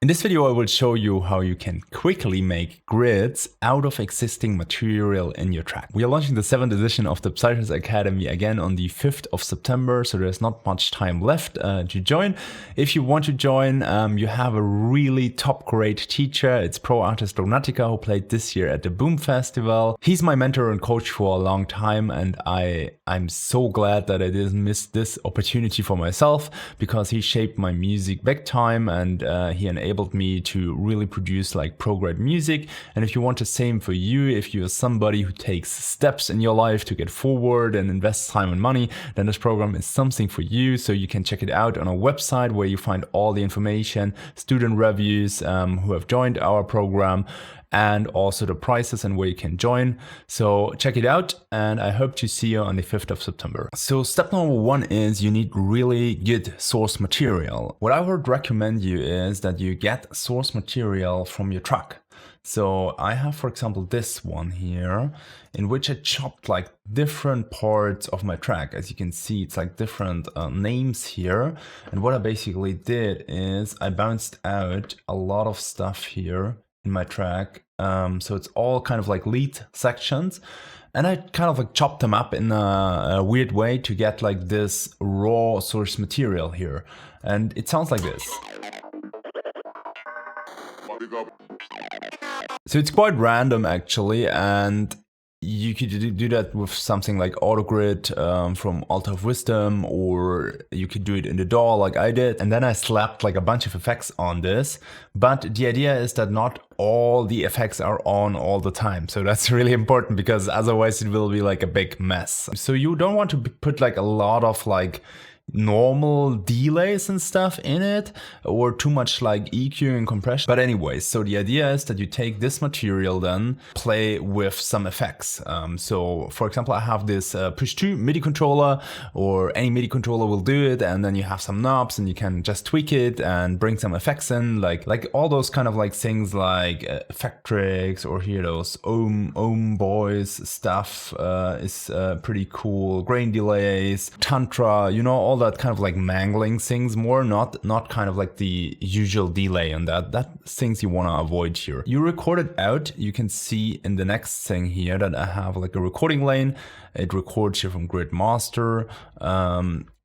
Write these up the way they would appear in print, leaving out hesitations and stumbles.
In this video, I will show you how you can quickly make grids out of existing material in your track. We are launching the 7th edition of the Psytrance Academy again on the 5th of September, so there's not much time left to join. If you want to join, you have a really top grade teacher. It's pro artist Lunatica, who played this year at the Boom Festival. He's my mentor and coach for a long time, and I'm so glad that I didn't miss this opportunity for myself, because he shaped my music big time, and he enabled me to really produce like pro-grade music. And if you want the same for you, if you're somebody who takes steps in your life to get forward and invests time and money, then this program is something for you. So you can check it out on our website, where you find all the information, student reviews who have joined our program, and also the prices and where you can join. So check it out, and I hope to see you on the 5th of September. So step number 1 is you need really good source material. What I would recommend you is that you get source material from your track. So I have, for example, this one here, in which I chopped like different parts of my track. As you can see, it's like different names here. And what I basically did is I bounced out a lot of stuff here in my track. So it's all kind of like lead sections, and I kind of like chopped them up in a weird way to get like this raw source material here. And it sounds like this. So it's quite random actually, and you could do that with something like AutoGrid from Altar of Wisdom, or you could do it in the DAW like I did. And then I slapped like a bunch of effects on this. But the idea is that not all the effects are on all the time. So that's really important, because otherwise it will be like a big mess. So you don't want to put like a lot of like normal delays and stuff in it, or too much like EQ and compression. But anyways, so the idea is that you take this material, then play with some effects. So for example, I have this push 2 MIDI controller, or any MIDI controller will do it, and then you have some knobs and you can just tweak it and bring some effects in, like all those kind of like things like Effectrix, or here those ohm boys stuff is pretty cool. Grain delays, tantra, you know, all that kind of like mangling things more, not kind of like the usual delay on that things you want to avoid here. You record it out. You can see in the next thing here that I have like a recording lane. It records here from Grid Master,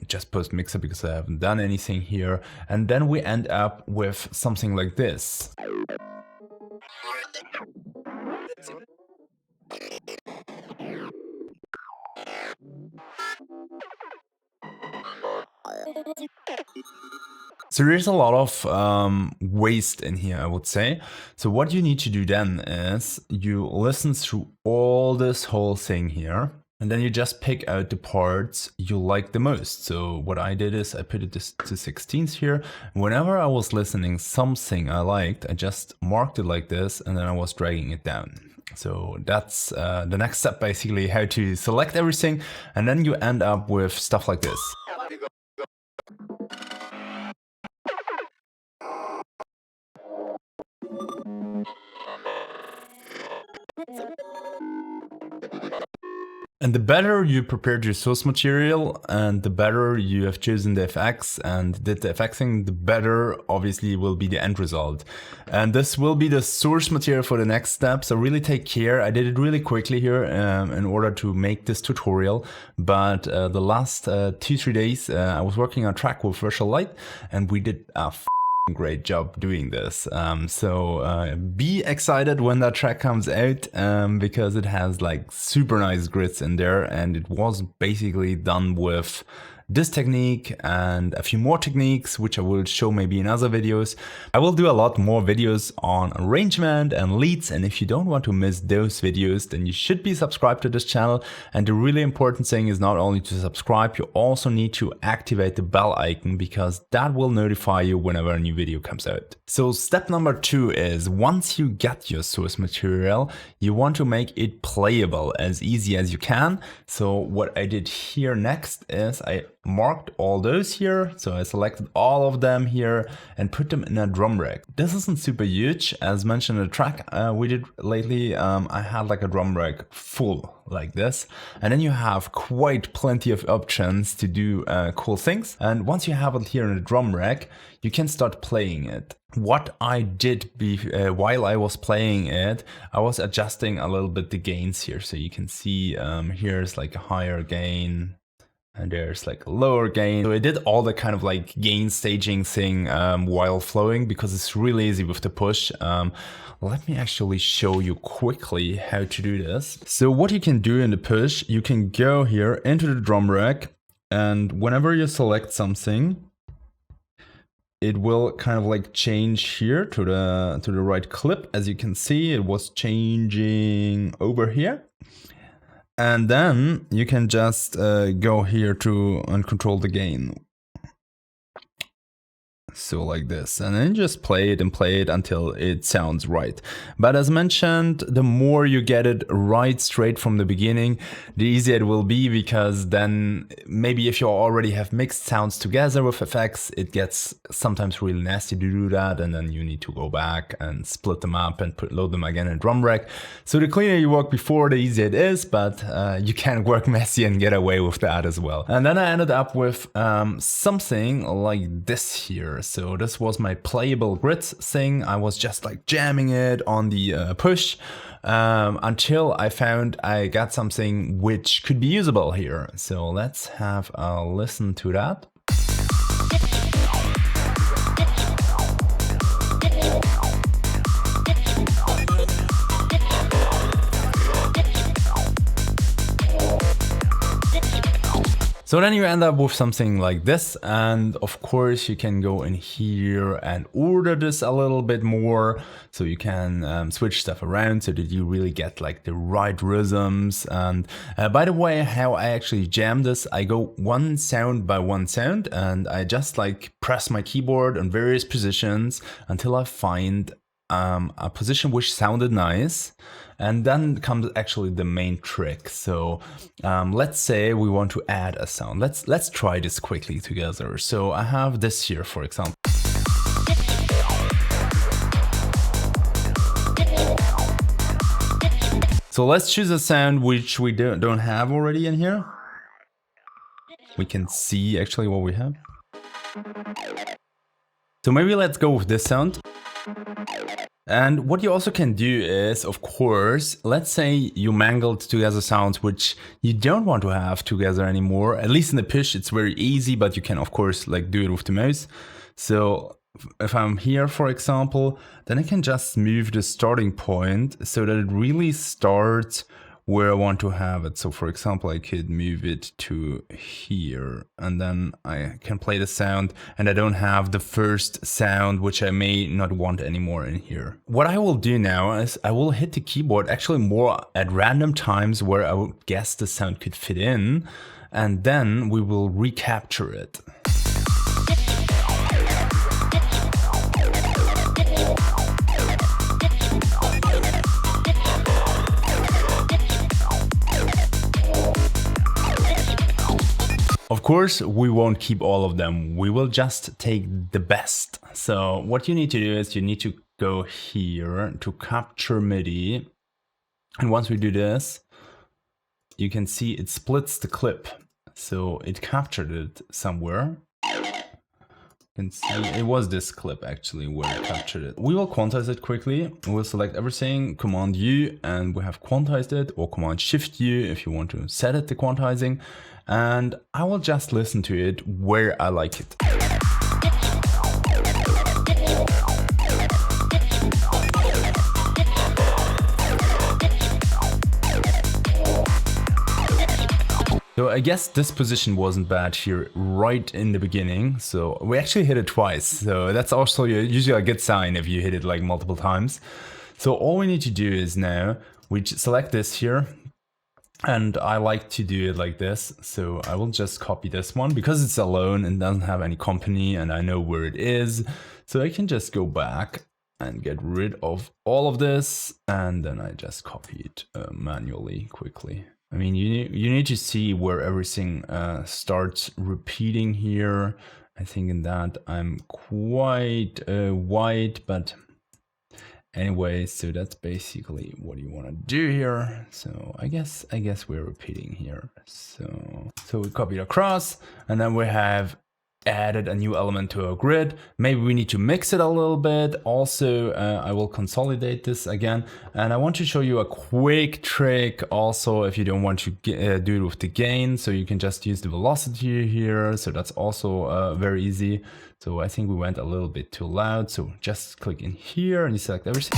just post mixer because I haven't done anything here. And then we end up with something like this. So there's a lot of waste in here, I would say. So what you need to do then is you listen through all this whole thing here, and then you just pick out the parts you like the most. So what I did is I put it to 16th here. Whenever I was listening something I liked, I just marked it like this, and then I was dragging it down. So that's the next step, basically, how to select everything, and then you end up with stuff like this. And the better you prepared your source material, and the better you have chosen the FX and did the FXing, the better obviously will be the end result. And this will be the source material for the next step, so really take care. I did it really quickly here in order to make this tutorial, but the last 2-3 days I was working on a track with Virtual Light, and we did a great job doing this. So be excited when that track comes out, because it has like super nice grids in there, and it was basically done with this technique and a few more techniques, which I will show maybe in other videos. I will do a lot more videos on arrangement and leads, and if you don't want to miss those videos, then you should be subscribed to this channel. And the really important thing is not only to subscribe, you also need to activate the bell icon, because that will notify you whenever a new video comes out. So step number 2 is, once you get your source material, you want to make it playable as easy as you can. So what I did here next is I marked all those here. So I selected all of them here and put them in a drum rack. This isn't super huge. As mentioned in the track we did lately, I had like a drum rack full like this. And then you have quite plenty of options to do cool things. And once you have it here in the drum rack, you can start playing it. What I did while I was playing it, I was adjusting a little bit the gains here. So you can see here's like a higher gain and there's like a lower gain. So I did all the kind of like gain staging thing while flowing because it's really easy with the push. Let me actually show you quickly how to do this. So what you can do in the push, you can go here into the drum rack, and whenever you select something, it will kind of like change here to the right clip. As you can see, it was changing over here. And then you can just go here to and control the gain. So like this, and then just play it until it sounds right. But as mentioned, the more you get it right straight from the beginning, the easier it will be, because then maybe if you already have mixed sounds together with effects, it gets sometimes really nasty to do that, and then you need to go back and split them up and load them again in drum rack. So the cleaner you work before, the easier it is, but you can work messy and get away with that as well. And then I ended up with something like this here. So this was my Playable grids thing. I was just like jamming it on the push until I found I got something which could be usable here. So let's have a listen to that. So then you end up with something like this, and of course you can go in here and order this a little bit more, so you can switch stuff around so that you really get like the right rhythms. And by the way, how I actually jam this, I go one sound by one sound, and I just like press my keyboard on various positions until I find a position which sounded nice. And then comes actually the main trick. So let's say we want to add a sound. Let's try this quickly together. So I have this here, for example. So let's choose a sound which we don't have already in here. We can see actually what we have. So maybe let's go with this sound. And what you also can do is, of course, let's say you mangled together sounds which you don't want to have together anymore. At least in the push, it's very easy, but you can, of course, like do it with the mouse. So if I'm here, for example, then I can just move the starting point so that it really starts where I want to have it. So for example, I could move it to here, and then I can play the sound, and I don't have the first sound, which I may not want anymore in here. What I will do now is I will hit the keyboard actually more at random times where I would guess the sound could fit in, and then we will recapture it. Of course, we won't keep all of them. We will just take the best. So what you need to do is you need to go here to capture MIDI. And once we do this, you can see it splits the clip. So it captured it somewhere. You can see it was this clip actually where it captured it. We will quantize it quickly. We'll select everything, Command U, and we have quantized it, or Command Shift U if you want to set it to quantizing. And I will just listen to it where I like it. So I guess this position wasn't bad here right in the beginning. So we actually hit it twice. So that's also usually a good sign if you hit it like multiple times. So all we need to do is now we select this here. And I like to do it like this, so I will just copy this one because it's alone and doesn't have any company and I know where it is. So I can just go back and get rid of all of this, and then I just copy it manually quickly. I mean, you need to see where everything starts repeating here. I think in that I'm quite wide, but anyway, so that's basically what you want to do here. So I guess we're repeating here. So we copy it across, and then we have added a new element to our grid. Maybe we need to mix it a little bit. Also, I will consolidate this again. And I want to show you a quick trick also if you don't want to do it with the gain. So you can just use the velocity here. So that's also very easy. So I think we went a little bit too loud. So just click in here and you select everything.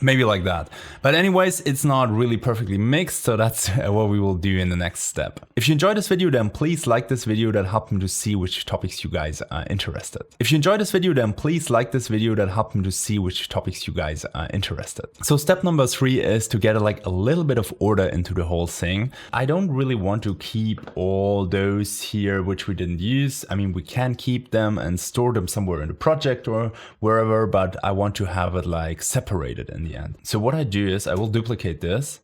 Maybe like that. But anyways, it's not really perfectly mixed, so that's what we will do in the next step. If you enjoyed this video, then please like this video. That helped me to see which topics you guys are interested. If you enjoyed this video, then please like this video. That helped me to see which topics you guys are interested. So step number 3 is to get like a little bit of order into the whole thing. I don't really want to keep all those here which we didn't use. I mean, we can keep them and store them somewhere in the project or wherever, but I want to have it like separated in the end. So what I do is I will duplicate this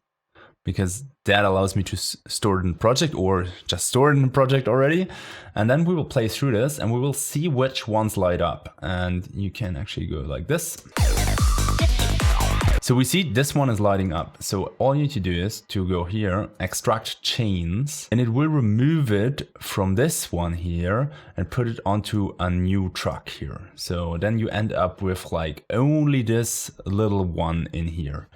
because that allows me to store it in the project or just store it in the project already. And then we will play through this and we will see which ones light up. And you can actually go like this. So we see this one is lighting up. So all you need to do is to go here, extract chains, and it will remove it from this one here and put it onto a new track here. So then you end up with like only this little one in here.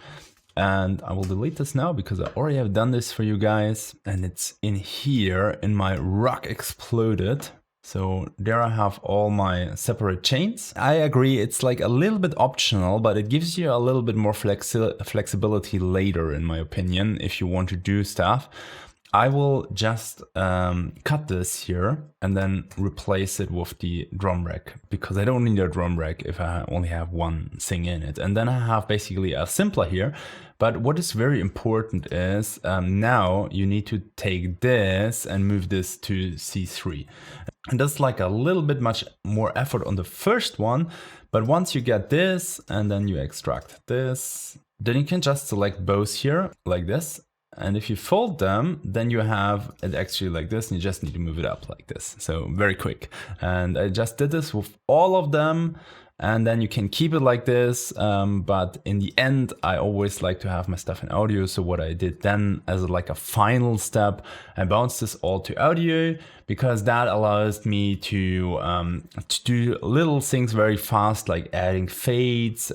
And I will delete this now because I already have done this for you guys. And it's in here in my Rock Exploded. So there I have all my separate chains. I agree, it's like a little bit optional, but it gives you a little bit more flexibility later, in my opinion, if you want to do stuff. I will just cut this here and then replace it with the drum rack because I don't need a drum rack if I only have one thing in it. And then I have basically a simpler here. But what is very important is now you need to take this and move this to C3. And that's like a little bit much more effort on the first one. But once you get this and then you extract this, then you can just select both here like this. And if you fold them, then you have it actually like this, and you just need to move it up like this. So very quick. And I just did this with all of them. And then you can keep it like this. But in the end, I always like to have my stuff in audio. So what I did then as like a final step, I bounced this all to audio because that allows me to do little things very fast, like adding fades,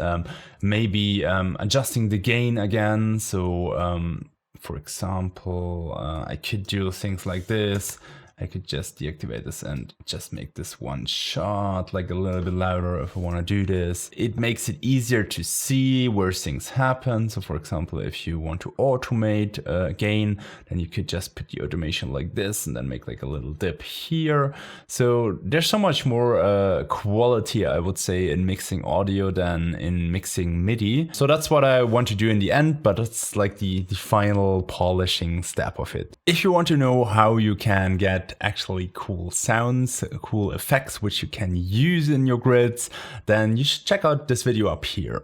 maybe adjusting the gain again. So for example, I could do things like this. I could just deactivate this and just make this one shot like a little bit louder if I want to do this. It makes it easier to see where things happen. So for example, if you want to automate gain, then you could just put the automation like this and then make like a little dip here. So there's so much more quality, I would say, in mixing audio than in mixing MIDI. So that's what I want to do in the end, but it's like the final polishing step of it. If you want to know how you can get actually cool sounds, cool effects, which you can use in your grids, then you should check out this video up here.